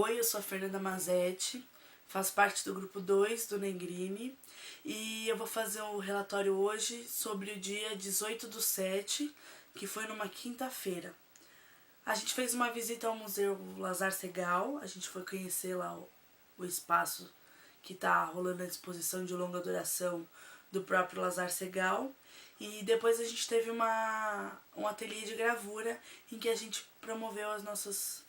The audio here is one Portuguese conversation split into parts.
Oi, eu sou a Fernanda Mazetti, faço parte do grupo 2 do Negrini e eu vou fazer um relatório hoje sobre o dia 18/7, que foi numa quinta-feira. A gente fez uma visita ao Museu Lazar Segal, a gente foi conhecer lá o espaço que está rolando a exposição de longa duração do próprio Lazar Segal. E depois a gente teve um ateliê de gravura em que a gente promoveu as nossas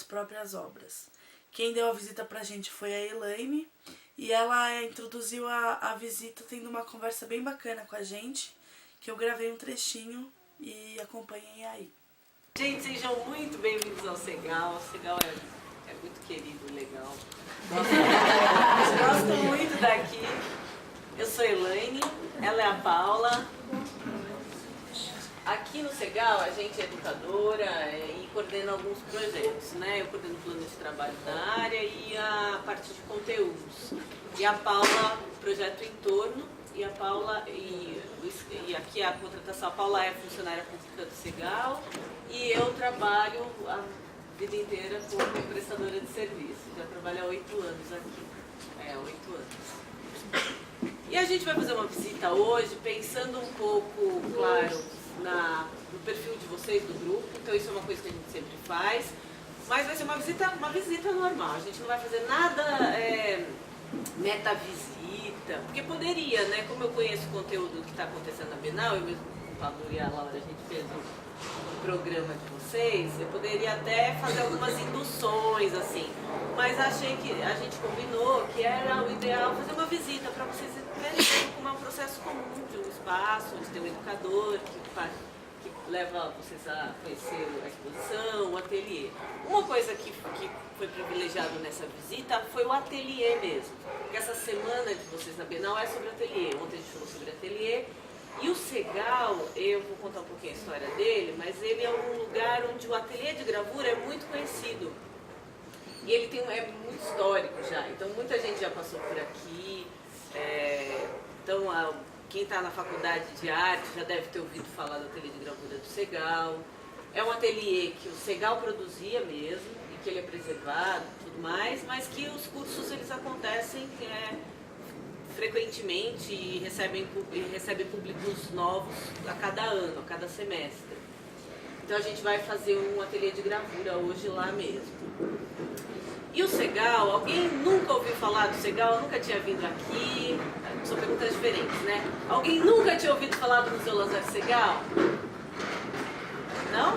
próprias obras. Quem deu a visita pra gente foi a Elaine e ela introduziu a visita tendo uma conversa bem bacana com a gente, que eu gravei um trechinho e acompanhem aí. Gente, sejam muito bem-vindos ao Segal. O Segal é muito querido e legal. Gosto muito daqui. Eu sou a Elaine, ela é a Paula. Aqui no Segal a gente é educadora e coordena alguns projetos, né? Eu coordeno o plano de trabalho da área e a parte de conteúdos. E a Paula, o projeto Entorno, e a Paula, e aqui a contratação, a Paula é funcionária pública do Segal e eu trabalho a vida inteira como prestadora de serviço. Já trabalho há 8 anos aqui. 8 anos. E a gente vai fazer uma visita hoje pensando um pouco, claro, no perfil de vocês, do grupo, então isso é uma coisa que a gente sempre faz, mas vai ser uma visita normal, a gente não vai fazer nada meta-visita, porque poderia, né, como eu conheço o conteúdo que está acontecendo na Bienal, eu mesmo com o Pablo e a Laura, a gente fez um programa de vocês, eu poderia até fazer algumas induções, assim, mas achei que a gente combinou que era o ideal fazer uma visita para vocês verem como é um processo comum de um espaço, onde tem um educador que leva vocês a conhecer a exposição, o ateliê. Uma coisa que foi privilegiado nessa visita foi o ateliê mesmo, porque essa semana de vocês na Bienal é sobre ateliê. Ontem a gente falou sobre ateliê. E o Segal, eu vou contar um pouquinho a história dele, mas ele é um lugar onde o ateliê de gravura é muito conhecido. E ele é muito histórico já, então muita gente já passou por aqui. Então quem está na faculdade de arte já deve ter ouvido falar do ateliê de gravura do Segal. É um ateliê que o Segal produzia mesmo, e que ele é preservado e tudo mais, mas que os cursos eles acontecem frequentemente e recebe públicos novos a cada ano, a cada semestre. Então a gente vai fazer um ateliê de gravura hoje lá mesmo. E o Segal, alguém nunca ouviu falar do Segal, nunca tinha vindo aqui? São perguntas diferentes, né? Alguém nunca tinha ouvido falar do Museu Lazar Segal? Não?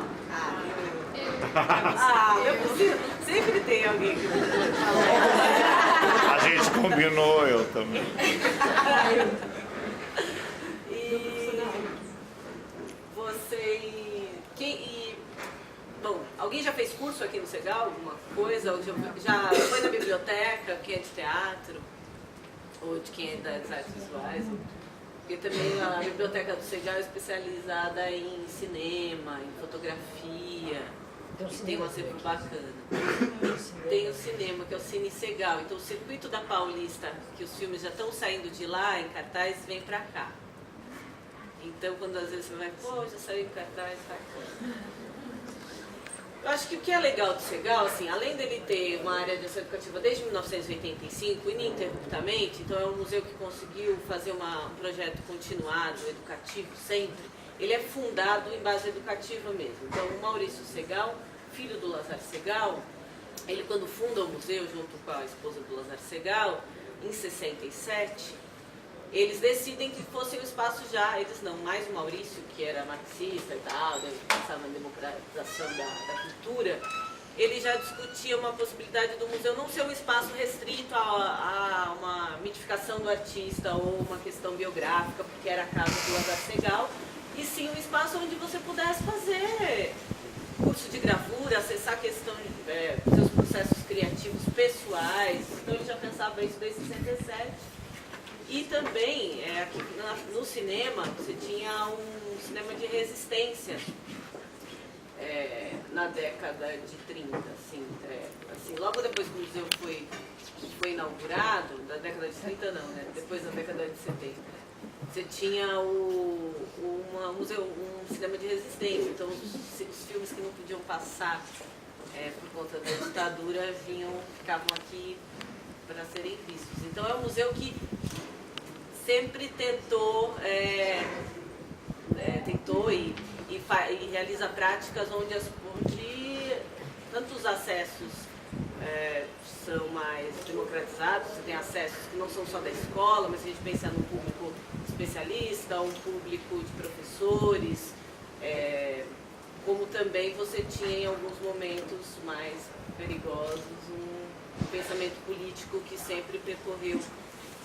Não é possível. Sempre tem alguém que não ouviu falar. A gente combinou, eu também. Bom, alguém já fez curso aqui no Segal, alguma coisa? Ou já foi na biblioteca, quem é de teatro? Ou de quem é das artes visuais? Porque também a biblioteca do Segal é especializada em cinema, em fotografia, e tem um acervo bacana. Tem o cinema, que é o Cine Segal. Então o circuito da Paulista, que os filmes já estão saindo de lá, em cartaz, vem pra cá. Então quando às vezes você vai, já saiu em cartaz, tá aqui. Eu acho que o que é legal do Segal, assim, além dele ter uma área de ação educativa desde 1985, ininterruptamente, então é um museu que conseguiu fazer um projeto continuado, educativo, sempre, ele é fundado em base educativa mesmo. Então o Maurício Segal, filho do Lazar Segal, ele quando funda o museu junto com a esposa do Lazar Segal, em 67, eles decidem que fosse um espaço já, eles não, mais o Maurício, que era marxista e tal, pensava na democratização da cultura, ele já discutia uma possibilidade do museu não ser um espaço restrito a uma mitificação do artista ou uma questão biográfica, porque era a casa do Lazar Segal, e sim um espaço onde você pudesse fazer curso de gravura, acessar a questão dos seus processos criativos pessoais. Então ele já pensava isso desde 67. E também, aqui no cinema, você tinha um cinema de resistência na década de 30, assim, logo depois que o museu foi inaugurado, da década de 30 não, né? Depois da década de 70, você tinha um cinema de resistência, então os filmes que não podiam passar por conta da ditadura, ficavam aqui para serem vistos. Então é um museu que sempre tentou e realiza práticas onde tanto os acessos são mais democratizados, você tem acessos que não são só da escola, mas a gente pensa num público especialista, um público de professores, como também você tinha em alguns momentos mais perigosos um pensamento político que sempre percorreu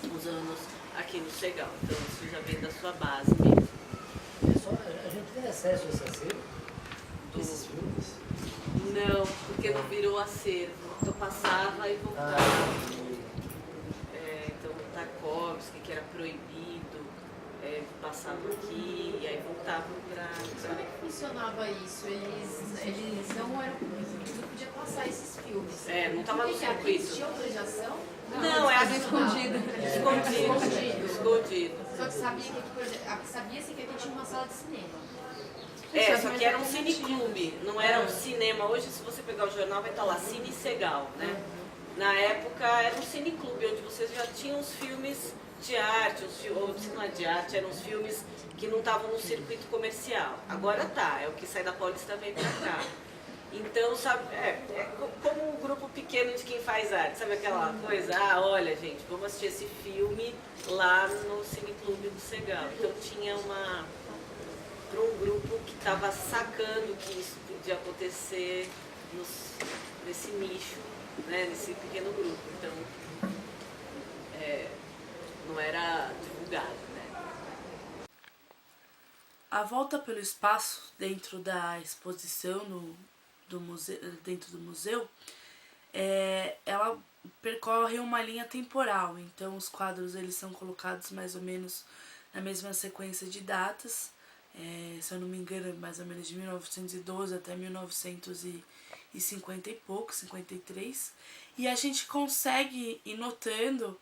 os anos aqui no Segal. Então isso já vem da sua base mesmo. A gente tem acesso a esse acervo? Esses filmes? Não, porque não virou acervo. Então passava e voltava. Então Tarkovsky, que era proibido, passava aqui e aí voltava para... Como é que funcionava isso? Eles não eram... Não podia passar esses filmes. Não estava no circuito. Tinha autorização? Não, escondido. Escondido. Só que sabia-se que aqui tinha uma sala de cinema. Só que era um cineclube, não era um cinema. Hoje, se você pegar o jornal, vai estar lá, Cine Segal, né? Na época, era um cineclube, onde vocês já tinham os filmes de arte, ou se não é de arte, eram os filmes que não estavam no circuito comercial. Agora tá, é o que sai da Paulista também pra cá. Então, sabe, como um grupo pequeno de quem faz arte, sabe aquela coisa? Olha, gente, vamos assistir esse filme lá no Cineclube do Segal. Então tinha para um grupo que estava sacando que isso podia acontecer nesse nicho, né, nesse pequeno grupo. Então, não era divulgado, né? A volta pelo espaço dentro da exposição dentro do museu, ela percorre uma linha temporal. Então os quadros eles são colocados mais ou menos na mesma sequência de datas, se eu não me engano, mais ou menos de 1912 até 1950 e pouco, 53. E a gente consegue ir notando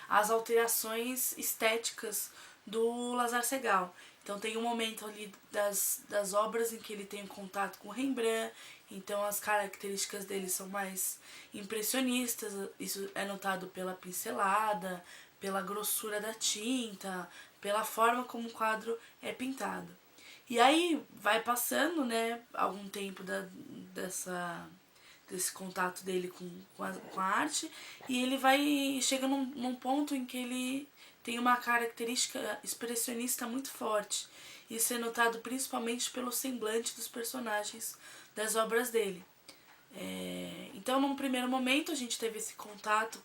as alterações estéticas do Lazar Segal. Então tem um momento ali das obras em que ele tem um contato com Rembrandt, então as características dele são mais impressionistas, isso é notado pela pincelada, pela grossura da tinta, pela forma como o quadro é pintado. E aí vai passando, né, algum tempo desse contato dele com a arte, e ele chega num ponto em que ele tem uma característica expressionista muito forte. Isso é notado principalmente pelo semblante dos personagens das obras dele. Então, num primeiro momento, a gente teve esse contato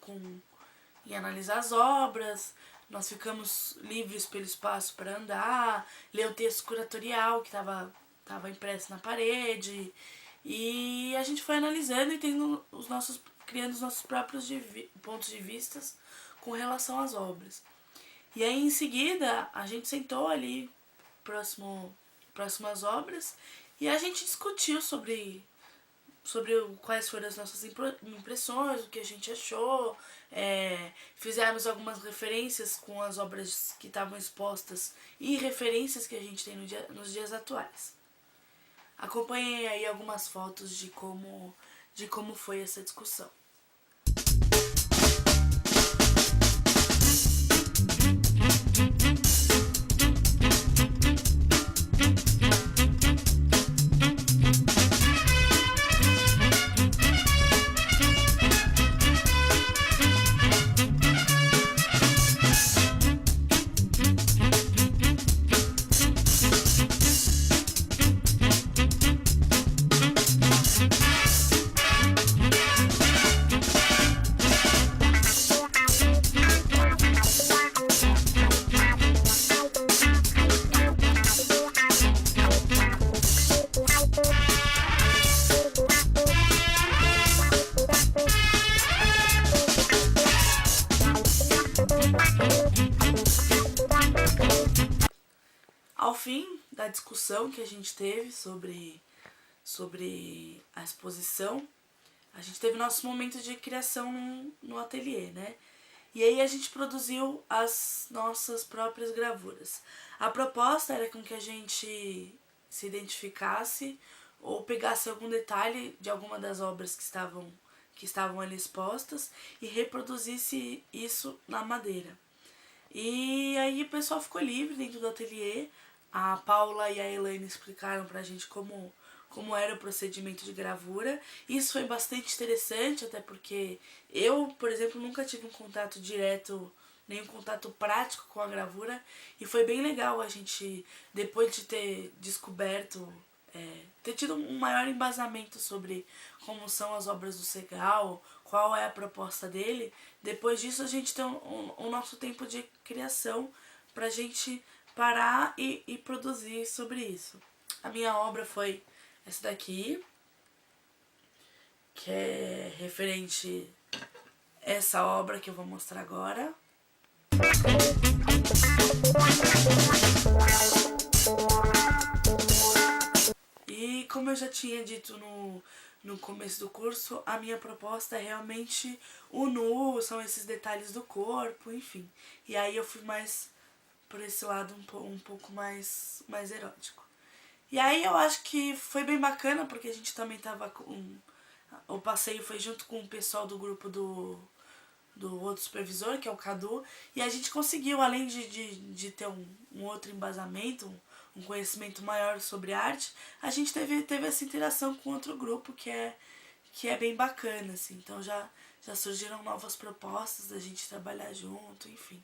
em analisar as obras, nós ficamos livres pelo espaço para andar, ler o texto curatorial que estava impresso na parede, e a gente foi analisando e criando os nossos próprios pontos de vista com relação às obras. E aí, em seguida, a gente sentou ali, próximo às obras, e a gente discutiu sobre quais foram as nossas impressões, o que a gente achou, fizemos algumas referências com as obras que estavam expostas e referências que a gente tem nos dias atuais. Acompanhei aí algumas fotos de como foi essa discussão. Ao fim da discussão que a gente teve sobre a exposição, a gente teve nosso momento de criação no ateliê, né? E aí a gente produziu as nossas próprias gravuras. A proposta era com que a gente se identificasse ou pegasse algum detalhe de alguma das obras que estavam ali expostas e reproduzisse isso na madeira. E aí o pessoal ficou livre dentro do ateliê. A Paula e a Elaine explicaram pra gente como era o procedimento de gravura. Isso foi bastante interessante, até porque eu, por exemplo, nunca tive um contato direto, nenhum contato prático com a gravura. E foi bem legal a gente, depois de ter descoberto, ter tido um maior embasamento sobre como são as obras do Segal, qual é a proposta dele. Depois disso a gente tem o nosso tempo de criação pra gente parar e produzir sobre isso. A minha obra foi essa daqui, que é referente a essa obra que eu vou mostrar agora. E como eu já tinha dito no começo do curso, a minha proposta é realmente o nu, são esses detalhes do corpo, enfim. E aí eu fui mais por esse lado um pouco mais erótico. E aí eu acho que foi bem bacana, porque a gente também tava com... O passeio foi junto com o pessoal do grupo do outro supervisor, que é o Cadu, e a gente conseguiu, além de ter um outro embasamento, um conhecimento maior sobre arte, a gente teve essa interação com outro grupo que é bem bacana, assim. Então já surgiram novas propostas da gente trabalhar junto, enfim.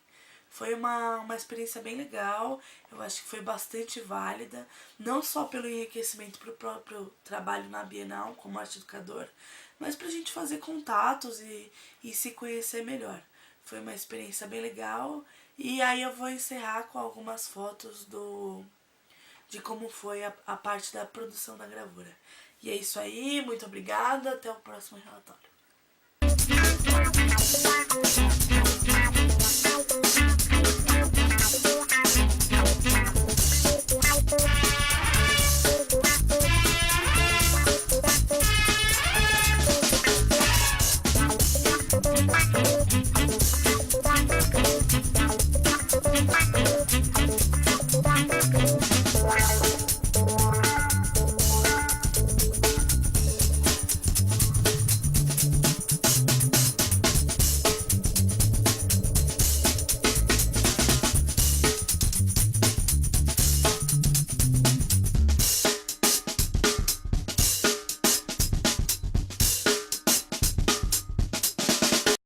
Foi uma experiência bem legal, eu acho que foi bastante válida, não só pelo enriquecimento para o próprio trabalho na Bienal como arte educador, mas para a gente fazer contatos e se conhecer melhor. Foi uma experiência bem legal, e aí eu vou encerrar com algumas fotos de como foi a parte da produção da gravura. E é isso aí, muito obrigada, até o próximo relatório.